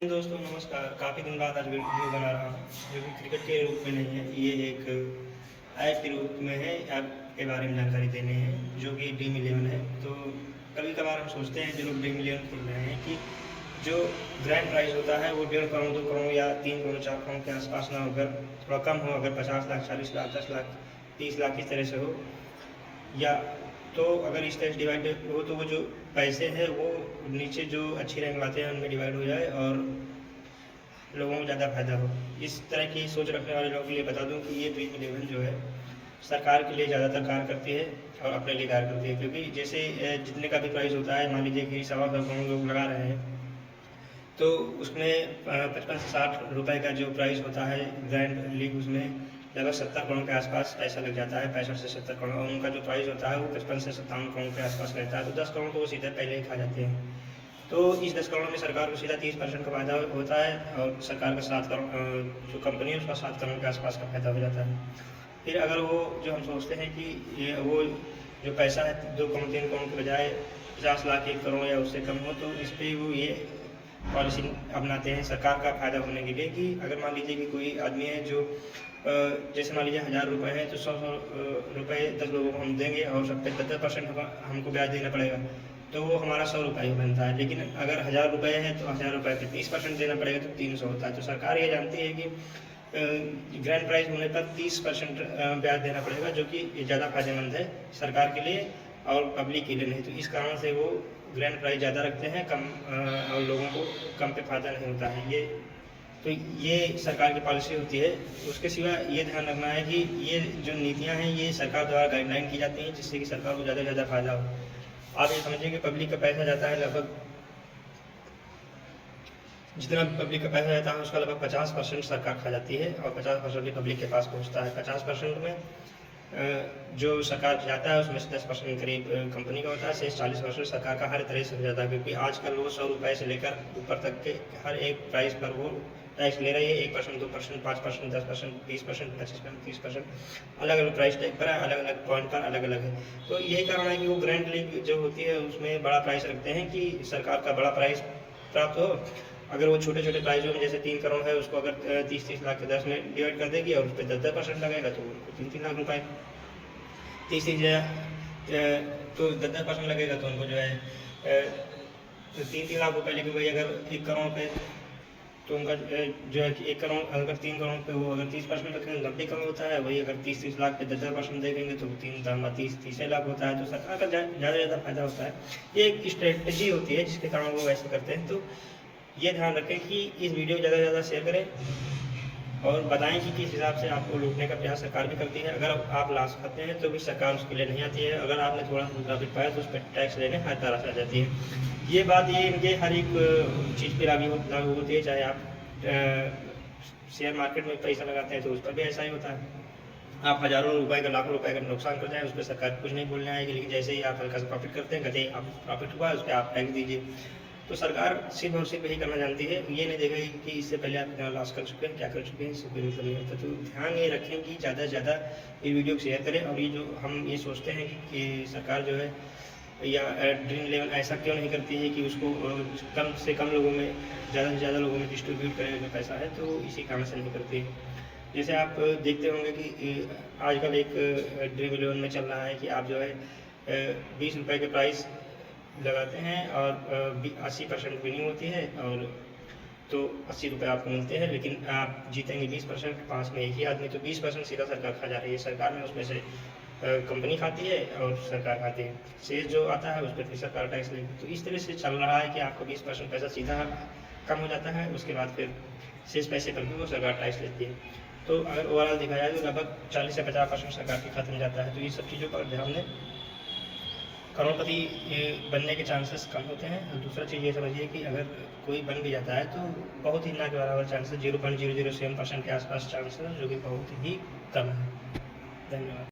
दोस्तों नमस्कार। काफ़ी दिन बाद आज वीडियो बना रहा हूँ, जो कि क्रिकेट के रूप में नहीं है, ये एक ऐप के रूप में है। ऐप के बारे में जानकारी देने हैं, जो कि ड्रीम 11 है। तो कभी कभार हम सोचते हैं, जो लोग ड्रीम 11 खेल रहे हैं, कि जो ग्रैंड प्राइज़ होता है वो 1.5 करोड़ 2 करोड़ या 3 करोड़ 4 करोड़ के आसपास ना होकर थोड़ा कम हो। अगर 50 लाख 40 लाख 10 लाख 30 लाख इस तरह से हो, या तो अगर इस तरह से डिवाइड हो तो वो जो पैसे हैं वो नीचे जो अच्छी रैंक लाते हैं उनमें डिवाइड हो जाए और लोगों को ज़्यादा फायदा हो। इस तरह की सोच रखने वाले लोगों के लिए बता दूं कि ये ड्रीम 11 जो है सरकार के लिए ज़्यादातर कार्य करती है और अपने लिए कार्य करती है। क्योंकि जैसे जितने का भी प्राइस होता है, मान लीजिए कि 1.25 करोड़ लोग लगा रहे हैं, तो उसमें 55 से 60 रुपए का जो प्राइस होता है ग्रैंड लीग, उसमें लगभग 70 करोड़ के आसपास पैसा लग जाता है। 65 से 70 करोड़, और उनका जो प्राइस होता है वो 55 से 57 करोड़ के आसपास रहता है। तो 10 करोड़ तो वो सीधे पहले ही खा जाते हैं। तो इस 10 करोड़ में सरकार को सीधा 30% का फायदा होता है, और सरकार का 7 करोड़, जो कंपनी है उसका 7 करोड़ के आसपास का फायदा हो जाता है। फिर अगर वो जो हम सोचते हैं कि ये वो जो पैसा है 2 करोड़ 3 करोड़ के बजाय 50 लाख 1 करोड़ या उससे कम हो, तो इस पर वो ये पॉलिसी अपनाते हैं सरकार का फायदा होने के लिए। कि अगर मान लीजिए कि कोई आदमी है जो जैसे मान लीजिए 1000 रुपये है, तो 100 रुपये 10 लोगों को हम देंगे और सब पे 10% हमको ब्याज देना पड़ेगा, तो वो हमारा 100 रुपये ही बनता है। लेकिन अगर 1000 रुपये है तो 1000 रुपये पे 30% देना पड़ेगा, तो 300 होता है। तो सरकार ये जानती है कि ग्रैंड प्राइज होने पर 30% ब्याज देना पड़ेगा, जो कि ज़्यादा फायदेमंद है सरकार के लिए और पब्लिक के लिए नहीं। तो इस कारण से वो ग्रैंड प्राइज ज़्यादा रखते हैं, कम और लोगों को कम पे फायदा नहीं होता है। ये सरकार की पॉलिसी होती है। उसके सिवा ये ध्यान रखना है कि ये जो नीतियां हैं ये सरकार द्वारा गाइडलाइन की जाती हैं, जिससे कि सरकार को ज़्यादा से ज़्यादा फायदा हो। आप ये समझिए कि पब्लिक का पैसा जाता है, लगभग जितना पब्लिक का पैसा जाता है उसका लगभग 50% सरकार खा जाती है और 50% ही पब्लिक के पास पहुंचता है। 50% में जो सरकार जाता है उसमें से 10% करीब कंपनी का होता है, शेष 40% सरकार का हर तरह से हो जाता है। क्योंकि आजकल वो 100 रुपये से लेकर ऊपर तक के हर एक प्राइस पर वो टैक्स ले रही है। 1%, 2%, 5%, 10%, 20%, 25%, 30%, अलग अलग प्राइस टैग पर है, अलग अलग पॉइंट पर अलग अलग है। तो यही कारण है कि वो ग्रैंड लीग जो होती है उसमें बड़ा प्राइस रखते हैं कि सरकार का बड़ा प्राइस प्राप्त हो। अगर वो छोटे छोटे प्राइजों में जैसे 3 करोड़ है, उसको अगर 30-30 लाख के 10 में डिवाइड कर देगी और उस पर 10% लगेगा, तो उनको 3-3 लाख रुपए 30 तो 10% लगेगा, तो उनको जो है 3-3 लाख रुपए। लेकिन भाई अगर 1 करोड़ पे, तो उनका जो है कि 1 करोड़ अगर 3 करोड़ पे वो अगर 30% रखेंगे 90 करोड़ होता है। वही अगर 30-30 लाख पे 10% देखेंगे तो 30 लाख होता है। तो सरकार का ज़्यादा ज़्यादा फायदा होता है। ये एक स्ट्रेटजी होती है जिसके कारण वो ऐसे करते हैं। तो ये ध्यान रखें कि इस वीडियो ज़्यादा से ज़्यादा शेयर करें और बताएं कि किस हिसाब से आपको लूटने का प्रयास सरकार भी करती है। अगर आप लाश खाते हैं तो भी सरकार उसके लिए नहीं आती है। अगर आपने थोड़ा सा प्रॉफिट पाया तो उस पर टैक्स लेने हर तरह से आ जाती है। ये बात ये इनके हर एक चीज़ पर लागू होती है। चाहे आप शेयर मार्केट में पैसा लगाते हैं तो उस पर भी ऐसा ही होता है। आप हज़ारों रुपए का लाखों रुपए का नुकसान कर जाए उस पर सरकार कुछ नहीं बोलने आएगी। लेकिन जैसे ही आप हल्का सा प्रॉफिट करते हैं, कहते हैं आप प्रॉफिट हुआ उस पर आप टैक्स दीजिए। तो सरकार सिर्फ और सिर्फ यही करना जानती है। ये नहीं देखेगी कि इससे पहले आप कितना लॉस कर चुके हैं, क्या कर चुके हैं, इससे कोई मतलब नहीं होता। तो ध्यान ये रखें कि ज़्यादा से ज़्यादा ये वीडियो को शेयर करें। और ये जो हम ये सोचते हैं कि सरकार जो है या ड्रीम 11 ऐसा क्यों नहीं करती है कि उसको कम से कम लोगों में, ज़्यादा से ज़्यादा लोगों में डिस्ट्रीब्यूट करें जो पैसा है, तो इसी कारण से नहीं करती है। जैसे आप देखते होंगे कि आजकल एक ड्रीम 11 में चल रहा है कि आप जो है 20 रुपये के प्राइस लगाते हैं और 80% विनिंग होती है, और तो 80 रुपये आपको मिलते हैं। लेकिन आप जीतेंगे 20%, पास में एक ही आदमी, तो 20% सीधा सरकार खा जा रही है। सरकार में उसमें से कंपनी खाती है और सरकार खाती है। शेष जो आता है उस पर फिर सरकार टैक्स लेगी। तो इस तरह से चल रहा है कि आपको 20% पैसा सीधा कम हो जाता है, उसके बाद फिर शेष पैसे पर भी वो सरकार टैक्स लेती है। तो अगर ओवरऑल देखा जाए तो लगभग 40 से 50% सरकार के खाते में जाता है। तो ये सब चीज़ों पर ध्यान दें, करोड़पति बनने के चांसेस कम होते हैं। और दूसरा चीज़ ये समझिए कि अगर कोई बन भी जाता है तो बहुत ही ना के बराबर चांसेस, 0.007% के आसपास चांसेस, जो कि बहुत ही कम है। धन्यवाद।